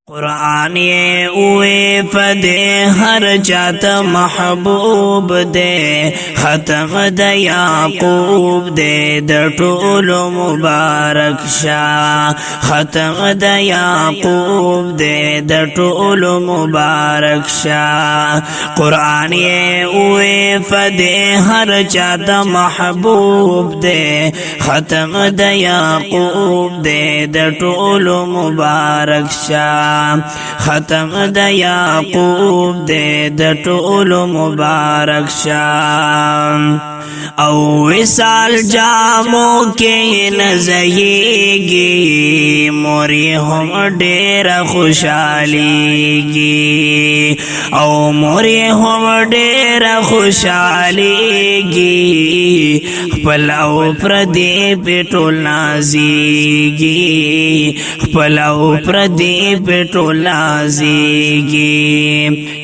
قرآن یہ اوے فدے ہر چاہت محبوب دے ختم د یعقوب دے د ټول مبارک شاہ ختم د یعقوب دے د ټول مبارک شاہ قرآن یہ اوے فدے ہر چاہت محبوب دے ختم د یعقوب دے د ټول مبارک شاہ ختم د یعقوب دے د ټول مبارک شاہ او وصال جامو کے نزہیگی موری ہم ڈیر خوشحالی گی او موری ہم ڈیر خوشحالی گی خپلو پردی پیٹول نازیگی خپلو پردی پیٹول نازیگی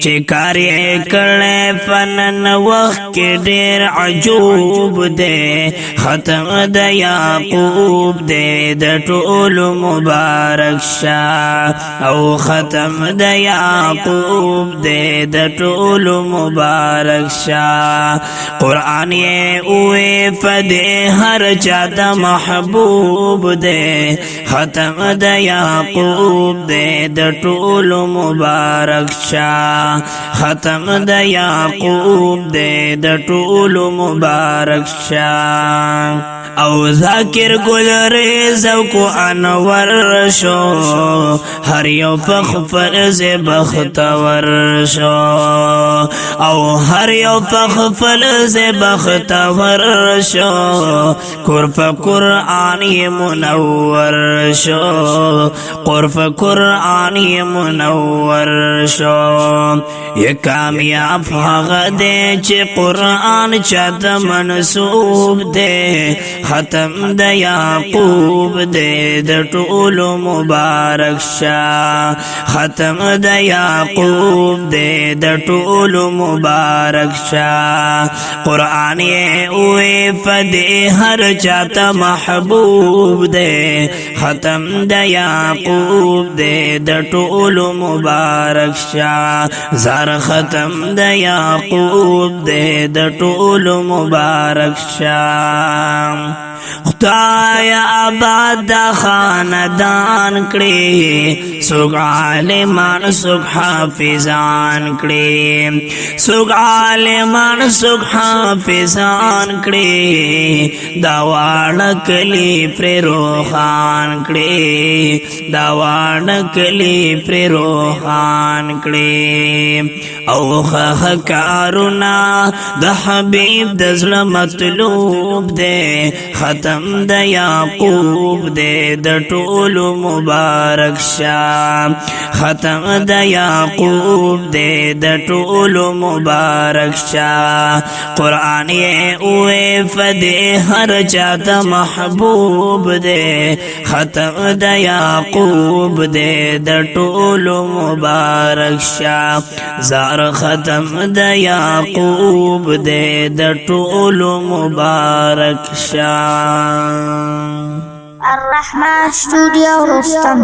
چکاری کرنے فنن وقت کے ڈیر عجوب دے ختم د یعقوب دے د ټول مبارک شاہ او ختم د یعقوب دے د ټول مبارک شاہ قرآن یہ اوے فدے ہر چاہتا محبوب دے ختم د یعقوب دے د ټول مبارک شاہ ختم د یعقوب دے د ټول مبارک شاہ او ذاکر گل ریزو کو انور شو ہر یو پخفل سے بختور شو او ہر یو پخفل سے بختور شو قرف قرآنی منور شو قرف قرآنی منور شو یہ کامیاب حق دے چے قرآن چاہت منصوب دے ختم د یعقوب دے د ټول مبارک شاہ ختم د یعقوب دے د ټول مبارک شاہ قرآن یہ اوے فدے ہر چاہتا محبوب دے ختم د یعقوب دے د ټول مبارک شاہ زار ختم د یعقوب دے د ټول مبارک شاہ خدایا آباد دا خاندان کړي سوګ عالمان سوګ حافظان کړي سوګ عالمان سوګ حافظان کړي دا واړه کلی پر روحان کړي دا واړه کلی پر روحان کړي او خه کارونا د حبیب د زړه مطلوب دے ختم د یعقوب دے د ټول مبارک شاہ ختم د یعقوب دے د ټول مبارک شاہ قرآن یہ اوے فدے ہر چاہتا محبوب دے ختم د یعقوب دے د ټول مبارک شاہ زار ختم د یعقوب دے د ټول مبارک شاہ الرحمن Studio Rustam.